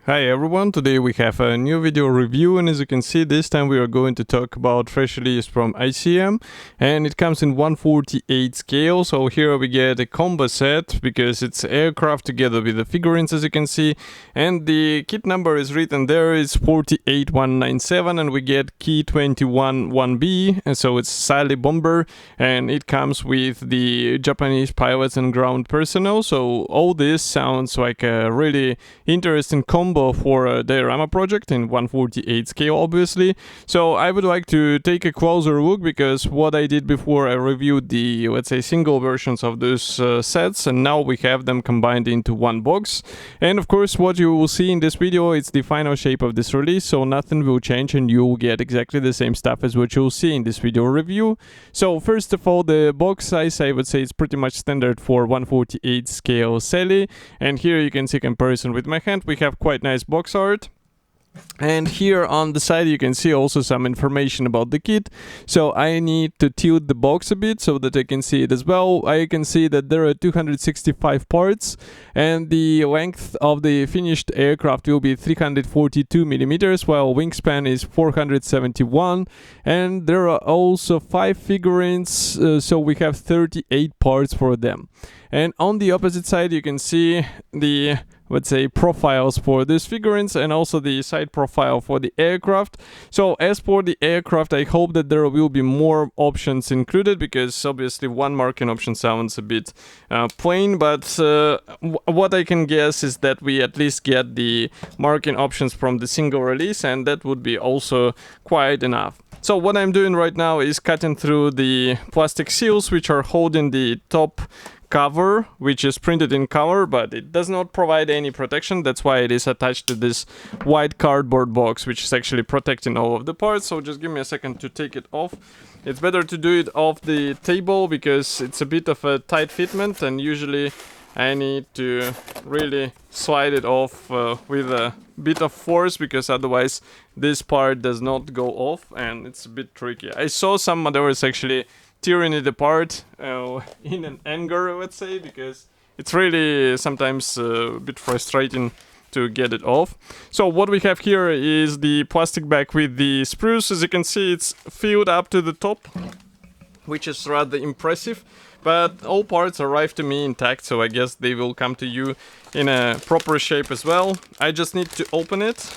Hi everyone, today we have a new video review, and as you can see, this time we are going to talk about fresh release from ICM, and it comes in 1/48 scale. So here we get a combo set because it's aircraft together with the figurines, as you can see, and the kit number is written there is 48197, and we get Ki-21-Ib, and so it's Sally bomber, and it comes with the Japanese pilots and ground personnel. So all this sounds like a really interesting combo for a diorama project in 1/48 scale, obviously. So I would like to take a closer look, because what I did before, I reviewed the, let's say, single versions of those sets, and now we have them combined into one box. And of course, what you will see in this video, it's the final shape of this release, so nothing will change and you'll get exactly the same stuff as what you'll see in this video review. So first of all, the box size, I would say it's pretty much standard for 1/48 scale Sally, and here you can see comparison with my hand. We have quite nice box art. And here on the side you can see also some information about the kit. So I need to tilt the box a bit so that I can see it as well. I can see that there are 265 parts, and the length of the finished aircraft will be 342 millimeters, while wingspan is 471. And there are also 5 figurines, so we have 38 parts for them. And on the opposite side you can see the, let's say, profiles for these figurines, and also the side profile for the aircraft. So as for the aircraft, I hope that there will be more options included, because obviously one marking option sounds a bit plain, but what I can guess is that we at least get the marking options from the single release, and that would be also quite enough. So what I'm doing right now is cutting through the plastic seals which are holding the top cover, which is printed in color, but it does not provide any protection. That's why it is attached to this white cardboard box, which is actually protecting all of the parts. So just give me a second to take it off. It's better to do it off the table because it's a bit of a tight fitment, and usually I need to really slide it off with a bit of force, because otherwise this part does not go off and it's a bit tricky. I saw some modelers actually tearing it apart in an anger, let's say, because it's really sometimes a bit frustrating to get it off. So what we have here is the plastic bag with the sprues. As you can see, it's filled up to the top, which is rather impressive, but all parts arrived to me intact, so I guess they will come to you in a proper shape as well. I just need to open it.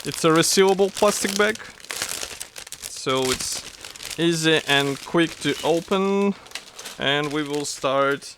It's a resealable plastic bag, so it's easy and quick to open, and we will start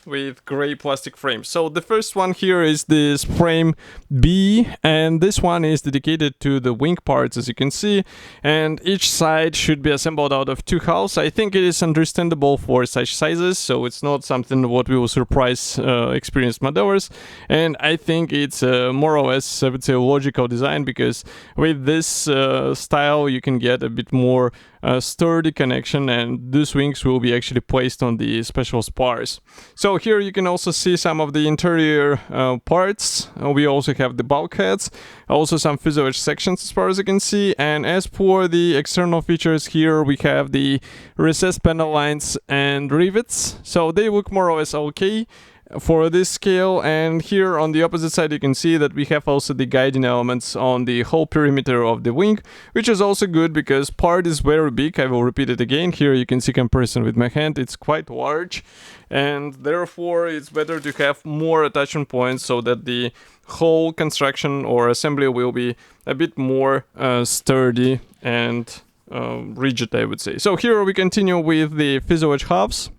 with gray plastic frames. So the first one here is this frame B, and this one is dedicated to the wing parts, as you can see, and each side should be assembled out of 2 hulls. I think it is understandable for such sizes, so it's not something what we will surprise experienced modelers, and I think it's more or less, I would say, a logical design, because with this style you can get a bit more sturdy connection, and these wings will be actually placed on the special spars. So here you can also see some of the interior parts. We also have the bulkheads, also some fuselage sections as far as you can see. And as for the external features, here we have the recessed panel lines and rivets, so they look more or less okay for this scale. And here on the opposite side you can see that we have also the guiding elements on the whole perimeter of the wing, which is also good because part is very big. I will repeat it again. Here you can see comparison with my hand, it's quite large, and therefore it's better to have more attachment points so that the whole construction or assembly will be a bit more sturdy and rigid, I would say. So here we continue with the fuselage halves,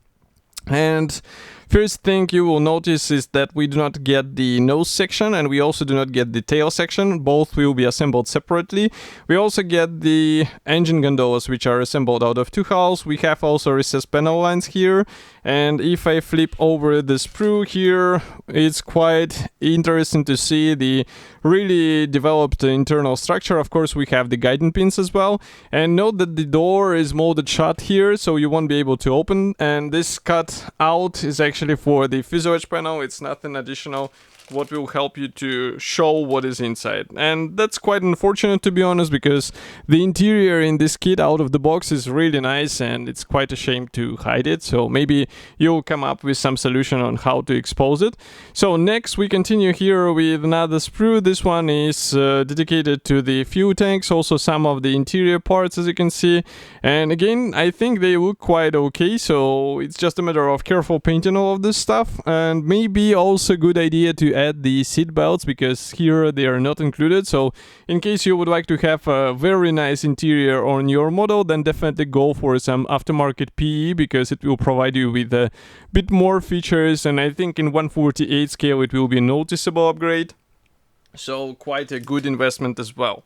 and first thing you will notice is that we do not get the nose section, and we also do not get the tail section. Both will be assembled separately. We also get the engine gondolas, which are assembled out of 2 hulls. We have also recessed panel lines here, and if I flip over the sprue here, it's quite interesting to see the really developed internal structure. Of course, we have the guiding pins as well, and note that the door is molded shut here, so you won't be able to open, and this cut out is actually for the fuselage panel. It's nothing additional. what will help you to show what is inside. And that's quite unfortunate, to be honest, because the interior in this kit out of the box is really nice and it's quite a shame to hide it. So maybe you'll come up with some solution on how to expose it. So next we continue here with another sprue. This one is dedicated to the fuel tanks, also some of the interior parts, as you can see. And again, I think they look quite okay, so it's just a matter of careful painting all of this stuff. And maybe also a good idea to add the seat belts, because here they are not included. So in case you would like to have a very nice interior on your model, then definitely go for some aftermarket PE, because it will provide you with a bit more features, and I think in 1/48 scale it will be a noticeable upgrade. So quite a good investment as well.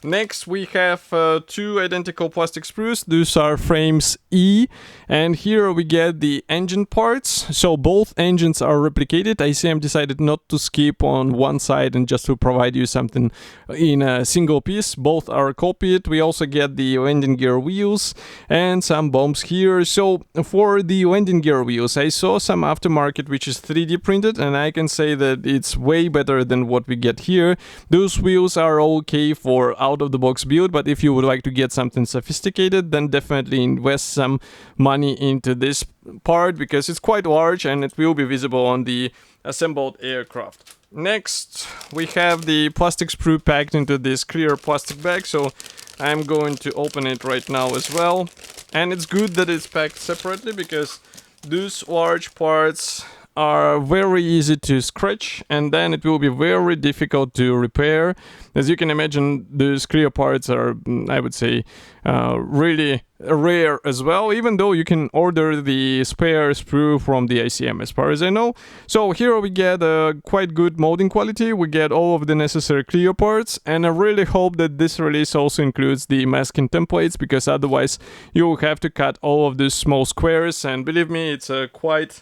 Next we have two identical plastic sprues. These are frames E, and here we get the engine parts. So both engines are replicated. ICM decided not to skip on one side and just to provide you something in a single piece. Both are copied. We also get the landing gear wheels and some bombs here. So for the landing gear wheels, I saw some aftermarket which is 3D printed, and I can say that it's way better than what we get here. Those wheels are okay for out of the box build, but if you would like to get something sophisticated, then definitely invest some money into this part, because it's quite large and it will be visible on the assembled aircraft. Next we have the plastic sprue packed into this clear plastic bag, so I'm going to open it right now as well. And it's good that it's packed separately, because those large parts are very easy to scratch, and then it will be very difficult to repair. As you can imagine, those clear parts are, I would say, really rare as well, even though you can order the spare sprue from the ICM, as far as I know. So here we get a quite good molding quality, we get all of the necessary clear parts, and I really hope that this release also includes the masking templates, because otherwise you will have to cut all of these small squares, and believe me, it's quite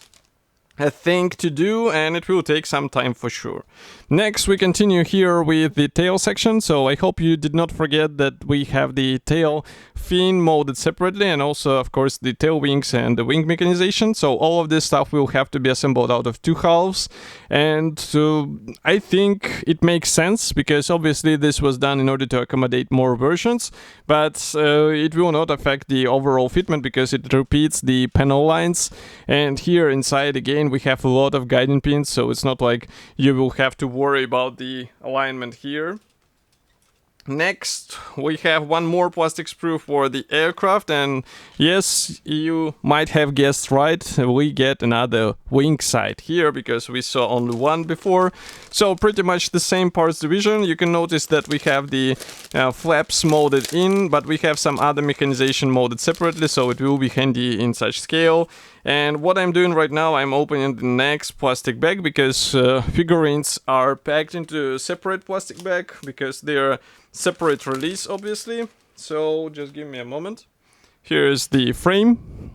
a thing to do, and it will take some time for sure. Next we continue here with the tail section. So I hope you did not forget that we have the tail fin molded separately, and also of course the tail wings and the wing mechanization. So all of this stuff will have to be assembled out of two halves, and so I think it makes sense, because obviously this was done in order to accommodate more versions, but it will not affect the overall fitment, because it repeats the panel lines. And here inside again we have a lot of guiding pins, so it's not like you will have to worry about the alignment here. Next we have one more plastic sprue for the aircraft, and yes, you might have guessed right, we get another wing side here, because we saw only one before. So pretty much the same parts division. You can notice that we have the flaps molded in, but we have some other mechanization molded separately, so it will be handy in such scale. And what I'm doing right now, I'm opening the next plastic bag, because figurines are packed into a separate plastic bag, because they're separate release obviously. So just give me a moment. Here's the frame,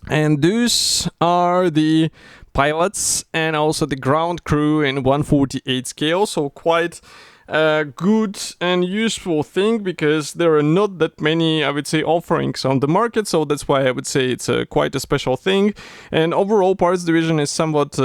and these are the pilots and also the ground crew in 1/48 scale. So quite a good and useful thing, because there are not that many, I would say, offerings on the market, so that's why I would say it's quite a special thing. And overall parts division is somewhat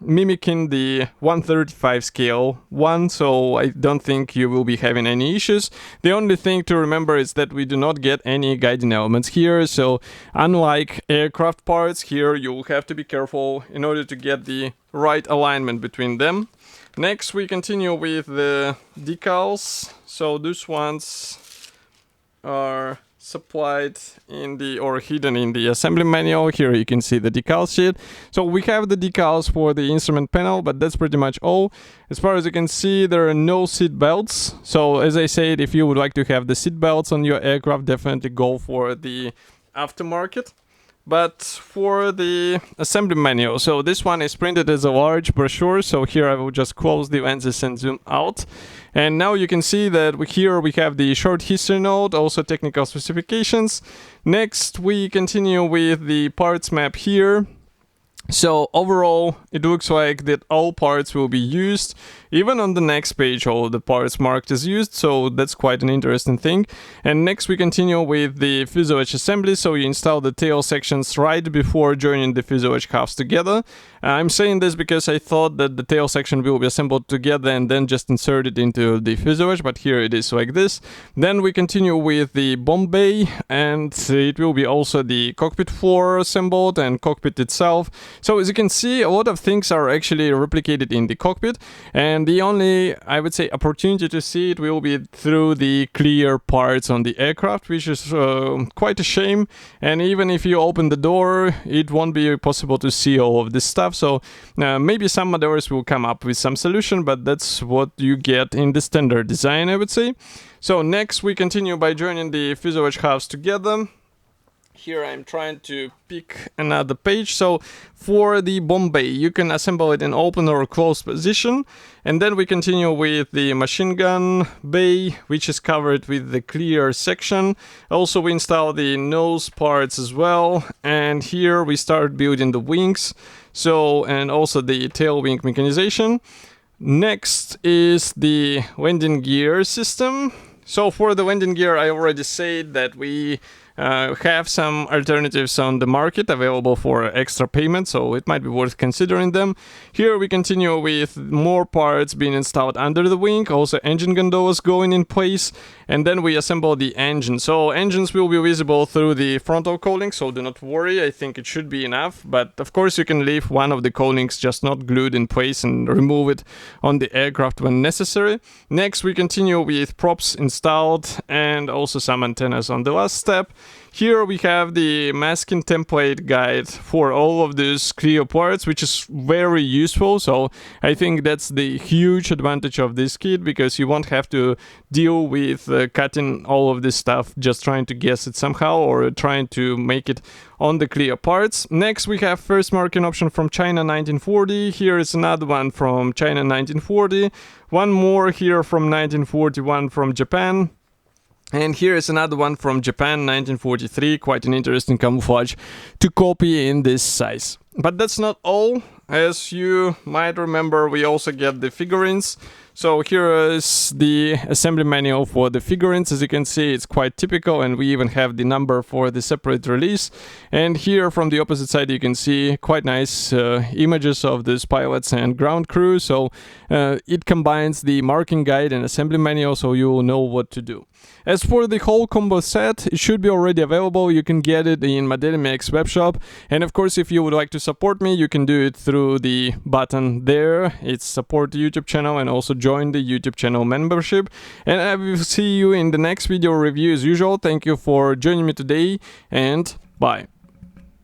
mimicking the 1/35 scale one, so I don't think you will be having any issues. The only thing to remember is that we do not get any guiding elements here, so unlike aircraft parts, here you will have to be careful in order to get the right alignment between them. Next we continue with the decals. So these ones are supplied in the, or hidden in the assembly manual. Here you can see the decal sheet. So we have the decals for the instrument panel, but that's pretty much all. As far as you can see, there are no seat belts. So as I said, if you would like to have the seat belts on your aircraft, definitely go for the aftermarket. But for the assembly manual, so this one is printed as a large brochure, so here I will just close the lenses and zoom out. And now you can see that here we have the short history note, also technical specifications. Next we continue with the parts map here. So overall, it looks like that all parts will be used. Even on the next page, all the parts marked as used, so that's quite an interesting thing. And next we continue with the fuselage assembly, so you install the tail sections right before joining the fuselage halves together. I'm saying this because I thought that the tail section will be assembled together and then just inserted into the fuselage, but here it is like this. Then we continue with the bomb bay, and it will be also the cockpit floor assembled and cockpit itself. So as you can see, a lot of things are actually replicated in the cockpit, and the only, I would say, opportunity to see it will be through the clear parts on the aircraft, which is quite a shame. And even if you open the door, it won't be possible to see all of this stuff. So maybe some modelers will come up with some solution, but that's what you get in the standard design, I would say. So next we continue by joining the fuselage halves together. Here I'm trying to pick another page. So for the bomb bay, you can assemble it in open or closed position. And then we continue with the machine gun bay, which is covered with the clear section. Also we install the nose parts as well. And here we start building the wings. So, and also the tail wing mechanization. Next is the landing gear system. So for the landing gear, I already said that we have some alternatives on the market available for extra payment, so it might be worth considering them. Here we continue with more parts being installed under the wing, also engine gondolas going in place, and then we assemble the engine. So engines will be visible through the frontal cowling, so do not worry, I think it should be enough, but of course you can leave one of the cowlings just not glued in place and remove it on the aircraft when necessary. Next we continue with props installed and also some antennas on the last step. Here we have the masking template guide for all of these clear parts, which is very useful. So I think that's the huge advantage of this kit, because you won't have to deal with cutting all of this stuff, just trying to guess it somehow or trying to make it on the clear parts. Next we have first marking option from China 1940. Here is another one from China 1940. One more here from 1941 from Japan. And here is another one from Japan, 1943, quite an interesting camouflage to copy in this size. But that's not all. As you might remember, we also get the figurines. So here is the assembly manual for the figurines. As you can see, it's quite typical, and we even have the number for the separate release. And here from the opposite side, you can see quite nice images of these pilots and ground crew. So it combines the marking guide and assembly manual, so you will know what to do. As for the whole combo set, it should be already available. You can get it in Modelimex webshop. And of course, if you would like to support me, you can do it through the button there. It's support the YouTube channel, and also join the YouTube channel membership. And I will see you in the next video review as usual. Thank you for joining me today, and bye.